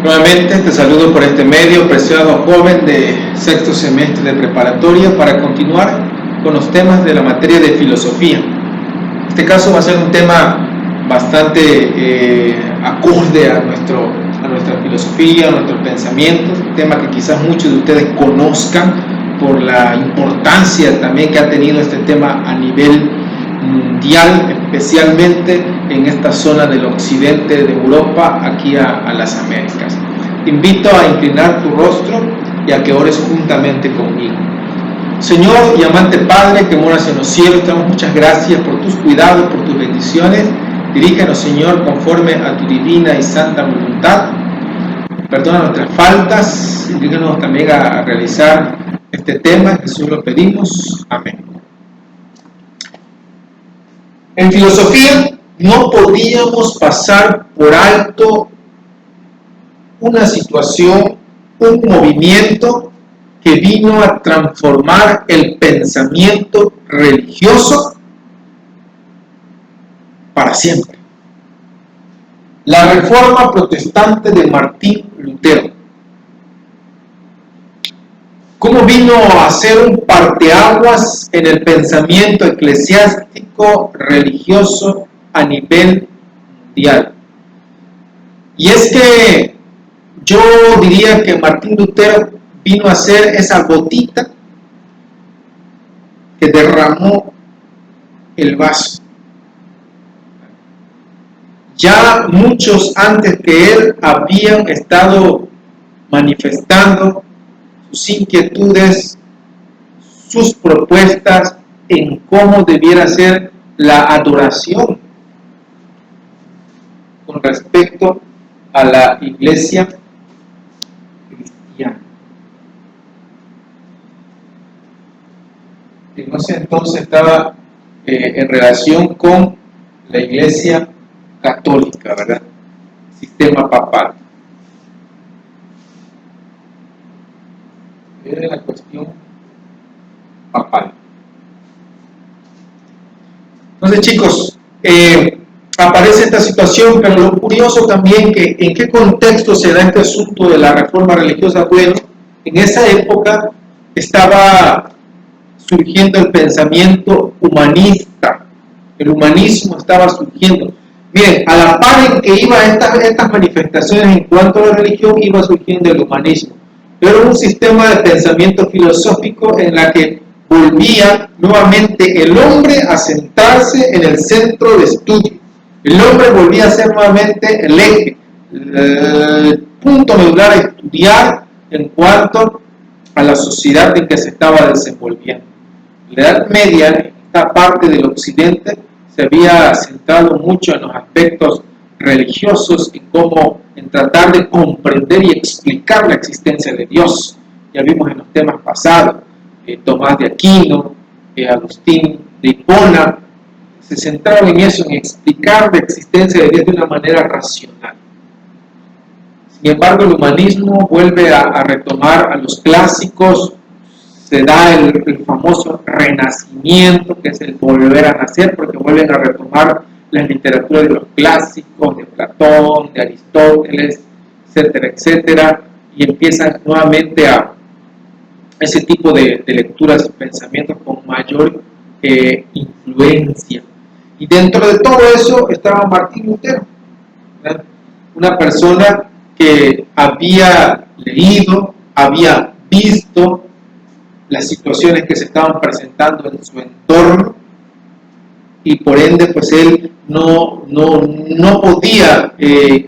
Nuevamente te saludo por este medio, preciado joven de sexto semestre de preparatoria, para continuar con los temas de la materia de filosofía. En este caso va a ser un tema bastante acorde a nuestra filosofía, a nuestros pensamientos, un tema que quizás muchos de ustedes conozcan por la importancia también que ha tenido este tema a nivel mundial, especialmente en esta zona del occidente de Europa, aquí a las Américas. Te invito a inclinar tu rostro y a que ores juntamente conmigo. Señor y amante Padre que moras en los cielos, te damos muchas gracias por tus cuidados, por tus bendiciones. Dirígenos, Señor, conforme a tu divina y santa voluntad. Perdona nuestras faltas y dirígenos también a realizar este tema. Jesús lo pedimos. Amén. En filosofía no podíamos pasar por alto una situación, un movimiento que vino a transformar el pensamiento religioso para siempre. La Reforma Protestante de Martín Lutero. ¿Cómo vino a ser un parteaguas en el pensamiento eclesiástico religioso a nivel mundial? Y es que yo diría que Martín Lutero vino a ser esa gotita que derramó el vaso. Ya muchos antes que él habían estado manifestando sus inquietudes, sus propuestas en cómo debiera ser la adoración con respecto a la iglesia cristiana. En ese entonces estaba en relación con la iglesia católica, ¿verdad? Sistema papal. Era la cuestión papal. Entonces, chicos, aparece esta situación, pero lo curioso también que en qué contexto se da este asunto de la reforma religiosa. Bueno, en esa época estaba surgiendo el pensamiento humanista, el humanismo estaba surgiendo. Miren, a la par en que iban estas manifestaciones en cuanto a la religión, iba surgiendo el humanismo. Era un sistema de pensamiento filosófico en la que volvía nuevamente el hombre a sentarse en el centro de estudio. El hombre volvía a ser nuevamente el eje, el punto medular a estudiar en cuanto a la sociedad en que se estaba desenvolviendo. La Edad Media, en esta parte del occidente, se había centrado mucho en los aspectos religiosos y cómo en tratar de comprender y explicar la existencia de Dios. Ya vimos en los temas pasados, Tomás de Aquino, Agustín de Hipona, se centraron en eso, en explicar la existencia de Dios de una manera racional. Sin embargo, el humanismo vuelve a retomar a los clásicos, se da el famoso renacimiento, que es el volver a nacer, porque vuelven a retomar las literaturas de los clásicos, de Platón, de Aristóteles, etcétera, etcétera, y empiezan nuevamente a ese tipo de lecturas y pensamientos con mayor influencia. Y dentro de todo eso estaba Martín Lutero, ¿verdad? Una persona que había leído, había visto las situaciones que se estaban presentando en su entorno, y por ende pues él no podía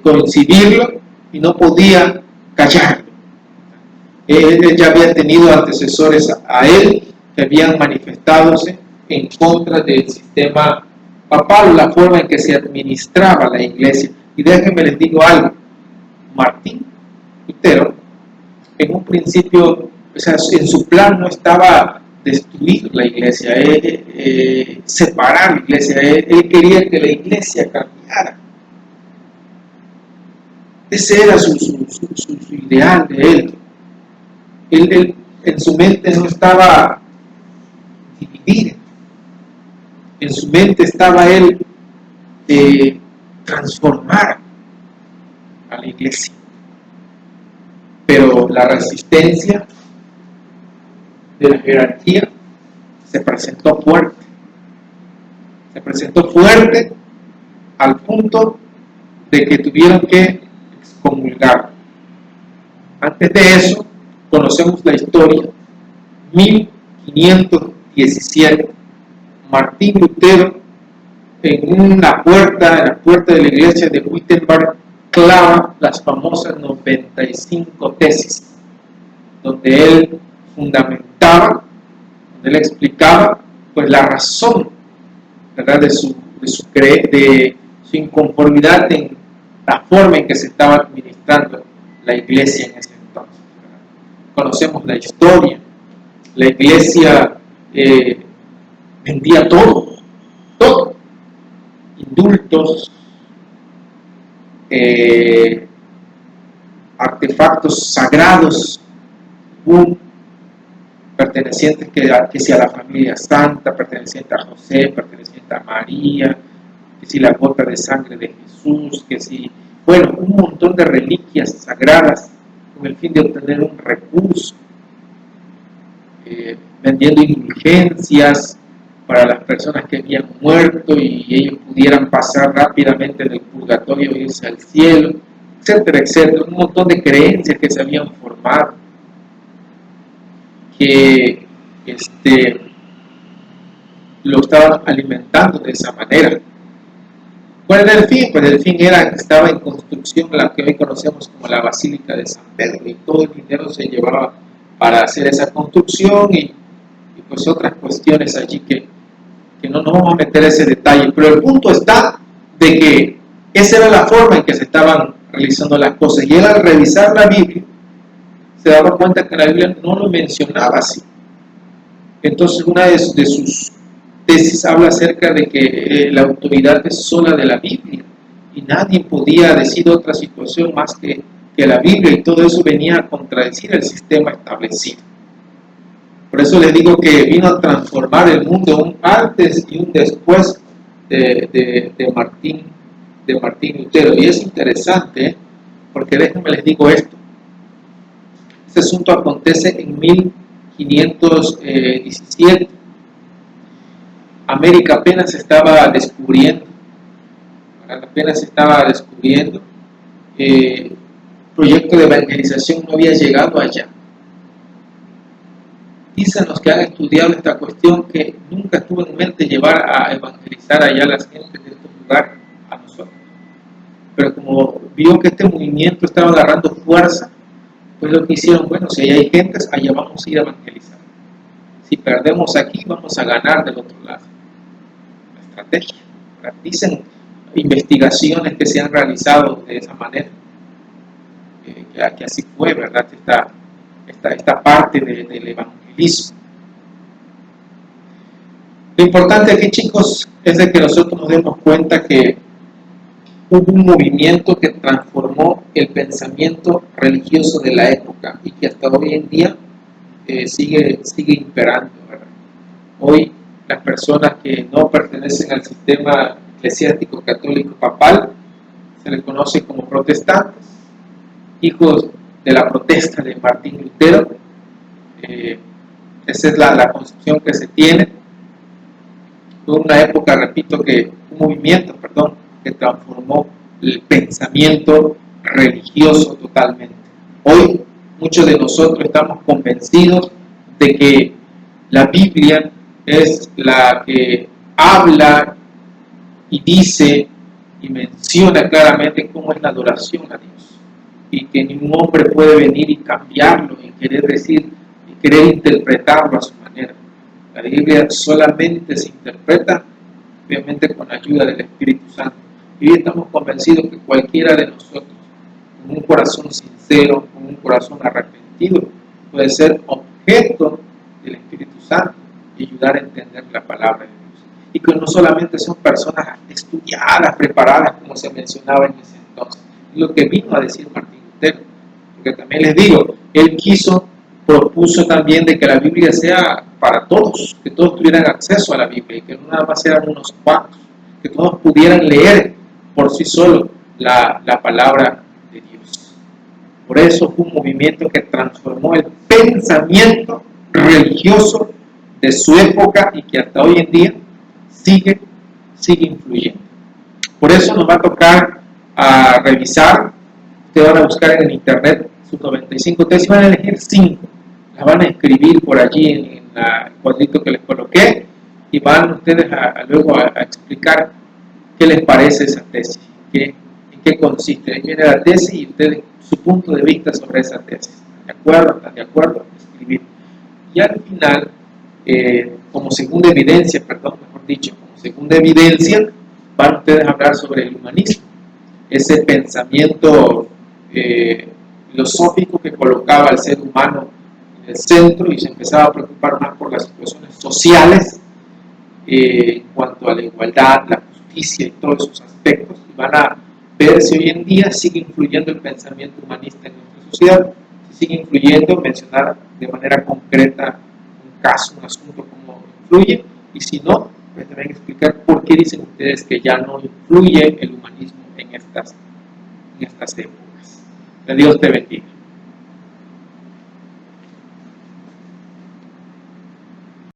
coincidirlo y no podía callarlo. Él ya había tenido antecesores a él que habían manifestándose en contra del sistema papal, la forma en que se administraba la iglesia. Y déjenme les digo algo, Martín Lutero en un principio, o sea, en su plan no estaba destruir la iglesia, separar la iglesia, él quería que la iglesia cambiara. Ese era su ideal de él. Él en su mente no estaba dividir, en su mente estaba él transformar a la iglesia. pero la resistencia de la jerarquía se presentó fuerte al punto de que tuvieron que excomulgar. Antes de eso, conocemos la historia. 1517, Martín Lutero, en la puerta de la iglesia de Wittenberg, clava las famosas 95 tesis, donde él fundamentaba, donde él explicaba pues la razón, ¿verdad?, de su inconformidad en la forma en que se estaba administrando la iglesia en ese entonces. Conocemos la historia. La iglesia vendía todo, indultos, artefactos sagrados, pertenecientes que si a la familia santa, perteneciente a José, perteneciente a María, que si la gota de sangre de Jesús, que si, bueno, un montón de reliquias sagradas con el fin de obtener un recurso, vendiendo indulgencias para las personas que habían muerto y ellos pudieran pasar rápidamente del purgatorio e irse al cielo, etcétera, etcétera. Un montón de creencias que se habían formado, que lo estaban alimentando de esa manera. ¿Cuál era el fin? Pues el fin era que estaba en construcción la que hoy conocemos como la Basílica de San Pedro, y todo el dinero se llevaba para hacer esa construcción y pues otras cuestiones allí que no nos vamos a meter ese detalle, pero el punto está de que esa era la forma en que se estaban realizando las cosas, y él, al revisar la Biblia, se daba cuenta que la Biblia no lo mencionaba así. Entonces una de sus tesis habla acerca de que la autoridad es sola de la Biblia y nadie podía decir otra situación más que la Biblia, y todo eso venía a contradecir el sistema establecido. Por eso les digo que vino a transformar el mundo, un antes y un después de Martín Lutero. Y es interesante, porque déjenme les digo esto. Este asunto acontece en 1517. América apenas se estaba descubriendo. El proyecto de evangelización no había llegado allá. Dicen los que han estudiado esta cuestión que nunca estuvo en mente llevar a evangelizar allá a las gentes de estos lugares, a nosotros. Pero como vio que este movimiento estaba agarrando fuerza, pues lo que hicieron, bueno, si allá hay gentes, allá vamos a ir a evangelizar. Si perdemos aquí, vamos a ganar del otro lado. La estrategia. Dicen investigaciones que se han realizado de esa manera, que así fue, ¿verdad? Esta parte del evangelismo. Lo importante aquí, chicos, es de que nosotros nos demos cuenta que hubo un movimiento que transformó el pensamiento religioso de la época y que hasta hoy en día sigue imperando, ¿verdad? Hoy las personas que no pertenecen al sistema eclesiástico católico papal se les conoce como protestantes, hijos de la protesta de Martín Lutero. Esa es la concepción que se tiene. Fue una época, repito, un movimiento que transformó el pensamiento religioso totalmente. Hoy muchos de nosotros estamos convencidos de que la Biblia es la que habla y dice y menciona claramente cómo es la adoración a Dios, y que ningún hombre puede venir y cambiarlo y querer decir y querer interpretarlo a su manera. La Biblia solamente se interpreta, obviamente, con la ayuda del Espíritu Santo. Y hoy estamos convencidos que cualquiera de nosotros, con un corazón sincero, con un corazón arrepentido, puede ser objeto del Espíritu Santo y ayudar a entender la palabra de Dios. Y que no solamente son personas estudiadas, preparadas, como se mencionaba en ese entonces. Es lo que vino a decir Martín Lutero. Porque también les digo, él propuso también de que la Biblia sea para todos, que todos tuvieran acceso a la Biblia y que no nada más eran unos cuantos, que todos pudieran leer por sí solos la palabra de Dios. Por eso fue un movimiento que transformó el pensamiento religioso de su época y que hasta hoy en día sigue influyendo. Por eso nos va a tocar revisar. Ustedes van a buscar en el internet sus 95 tesis, van a elegir 5, las van a escribir por allí en el cuadrito que les coloqué y van ustedes luego a explicar qué les parece esa tesis, en qué consiste. Ahí viene la tesis y ustedes su punto de vista sobre esa tesis. ¿De acuerdo? ¿Están de acuerdo? Escribir. Y al final, como segunda evidencia, como segunda evidencia, van ustedes a hablar sobre el humanismo, ese pensamiento filosófico que colocaba al ser humano en el centro y se empezaba a preocupar más por las situaciones sociales en cuanto a la igualdad, la justicia y todos esos aspectos, y van a ver si hoy en día sigue influyendo el pensamiento humanista en nuestra sociedad, si sigue influyendo, mencionar de manera concreta un caso, un asunto, cómo influye, y si no, pues también explicar por qué dicen ustedes que ya no influye el humanismo en estas épocas. Que Dios te bendiga.